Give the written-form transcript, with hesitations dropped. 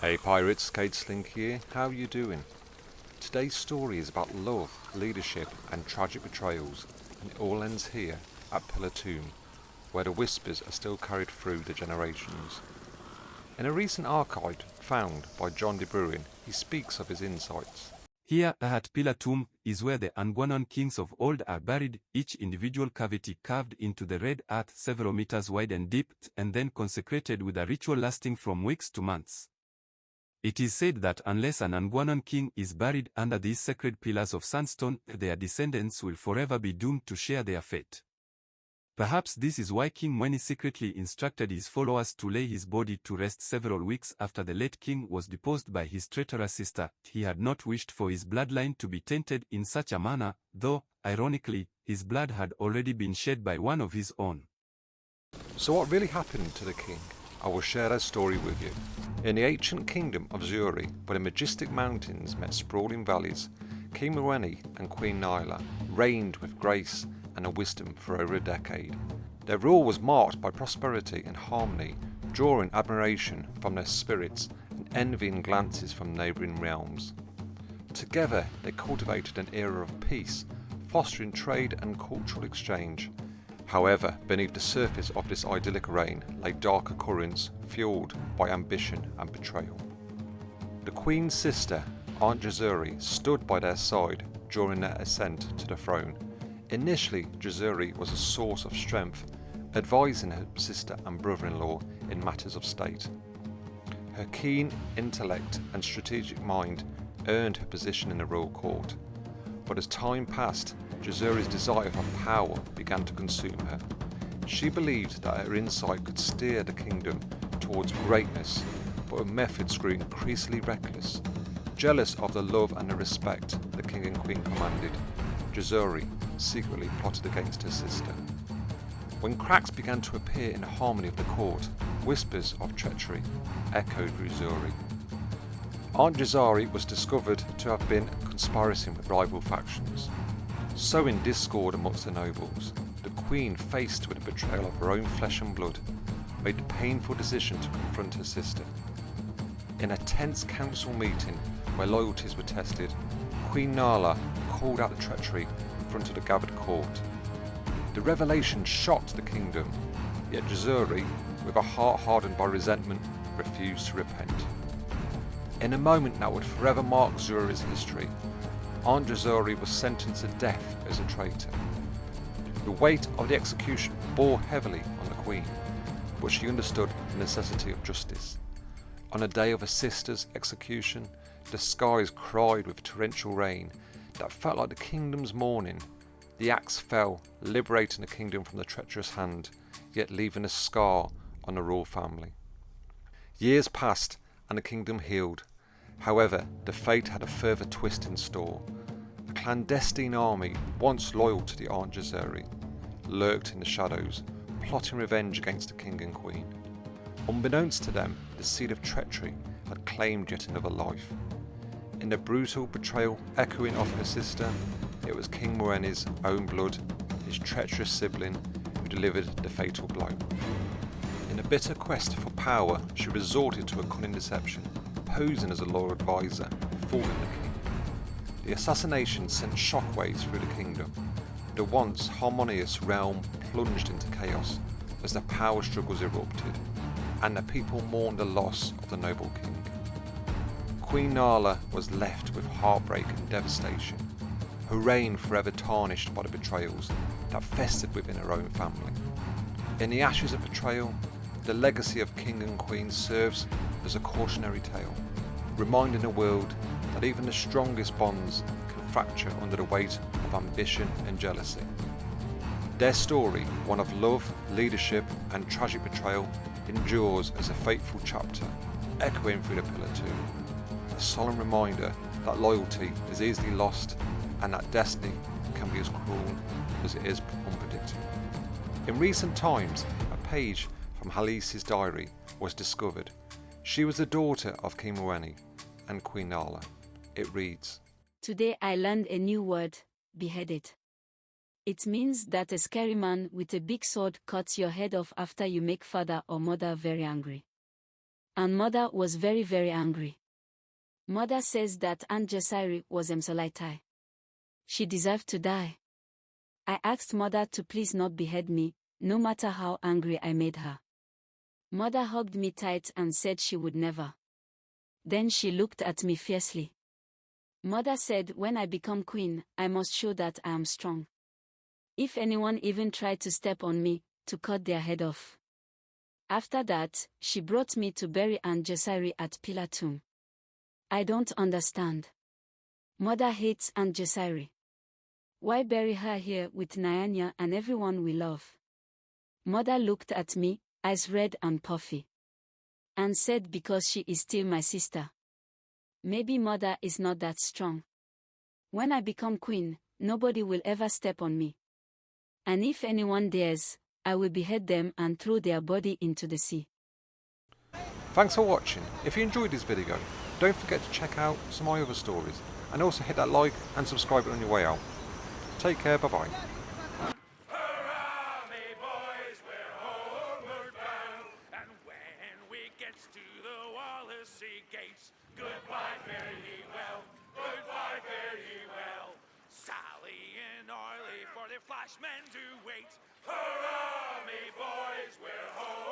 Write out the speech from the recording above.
Hey pirates, Cade Slink here, how you doing? Today's story is about love, leadership and tragic betrayals, and it all ends here at Pillar Tomb, where the whispers are still carried through the generations. In a recent archive found by John de Bruin, he speaks of his insights. Here at Pillar Tomb is where the Nguanan kings of old are buried, each individual cavity carved into the red earth several meters wide and deep, and then consecrated with a ritual lasting from weeks to months. It is said that unless an Nguanan king is buried under these sacred pillars of sandstone, their descendants will forever be doomed to share their fate. Perhaps this is why King Mweni secretly instructed his followers to lay his body to rest several weeks after the late king was deposed by his traitorous sister. He had not wished for his bloodline to be tainted in such a manner, though, ironically, his blood had already been shed by one of his own. So what really happened to the king? I will share that story with you. In the ancient kingdom of Zuri, where the majestic mountains met sprawling valleys, King Mweni and Queen Nyla reigned with grace and a wisdom for over a decade. Their rule was marked by prosperity and harmony, drawing admiration from their spirits and envying glances from neighbouring realms. Together they cultivated an era of peace, fostering trade and cultural exchange. However, beneath the surface of this idyllic reign lay darker currents fueled by ambition and betrayal. The Queen's sister, Aunt Jazuri, stood by their side during their ascent to the throne. Initially, Jazuri was a source of strength, advising her sister and brother-in-law in matters of state. Her keen intellect and strategic mind earned her position in the royal court. But as time passed, Jazuri's desire for power began to consume her. She believed that her insight could steer the kingdom towards greatness, but her methods grew increasingly reckless. Jealous of the love and the respect the king and queen commanded, Jazuri secretly plotted against her sister. When cracks began to appear in the harmony of the court, whispers of treachery echoed through Zuri. Aunt Jazuri was discovered to have been conspiring with rival factions. Sowing discord amongst the nobles, the queen, faced with the betrayal of her own flesh and blood, made the painful decision to confront her sister. In a tense council meeting where loyalties were tested, Queen Nala called out the treachery in front of the gathered court. The revelation shocked the kingdom, yet Jazuri, with a heart hardened by resentment, refused to repent. In a moment that would forever mark Zuri's history, Aunt Jazuri was sentenced to death as a traitor. The weight of the execution bore heavily on the queen, but she understood the necessity of justice. On the day of her sister's execution, the skies cried with torrential rain that felt like the kingdom's mourning. The axe fell, liberating the kingdom from the treacherous hand, yet leaving a scar on the royal family. Years passed and the kingdom healed. However, the fate had a further twist in store. A clandestine army, once loyal to the Aunt Jazuri, lurked in the shadows, plotting revenge against the king and queen. Unbeknownst to them, the seed of treachery had claimed yet another life. In the brutal betrayal echoing off her sister, it was King Mweni's own blood, his treacherous sibling, who delivered the fatal blow. In a bitter quest for power, she resorted to a cunning deception, posing as a loyal advisor, fooling the king. The assassination sent shockwaves through the kingdom. The once harmonious realm plunged into chaos as the power struggles erupted, and the people mourned the loss of the noble king. Queen Nala was left with heartbreak and devastation, her reign forever tarnished by the betrayals that festered within her own family. In the ashes of betrayal, the legacy of king and queen serves as a cautionary tale, reminding the world that even the strongest bonds can fracture under the weight of ambition and jealousy. Their story, one of love, leadership and tragic betrayal, endures as a fateful chapter, echoing through the Pillar Tomb, a solemn reminder that loyalty is easily lost and that destiny can be as cruel as it is unpredictable. In recent times, a page from Halice's diary was discovered. She was the daughter of King Mweni and Queen Nala. It reads, "Today I learned a new word, beheaded. It means that a scary man with a big sword cuts your head off after you make father or mother very angry. And Mother was very, very angry. Mother says that Aunt Jesiri was Emsolitai. She deserved to die. I asked Mother to please not behead me, no matter how angry I made her. Mother hugged me tight and said she would never. Then she looked at me fiercely. Mother said when I become queen, I must show that I am strong. If anyone even tried to step on me, to cut their head off. After that, she brought me to bury Aunt Jesiri at Pillar Tomb. I don't understand. Mother hates Aunt Jesiri. Why bury her here with Nyanya and everyone we love? Mother looked at me, eyes red and puffy. And said because she is still my sister. Maybe Mother is not that strong. When I become queen, nobody will ever step on me. And if anyone dares, I will behead them and throw their body into the sea. Thanks for watching. If you enjoyed this video, don't forget to check out some of my other stories and also hit that like and subscribe button on your way out. Take care, bye bye. Hurrah, me boys, we're homeward bound, and when we gets to the Wallasey gates, goodbye, fare ye well, goodbye, fare ye well. Sally and Orly for the flashmen do wait. Hurrah, me boys, we're home.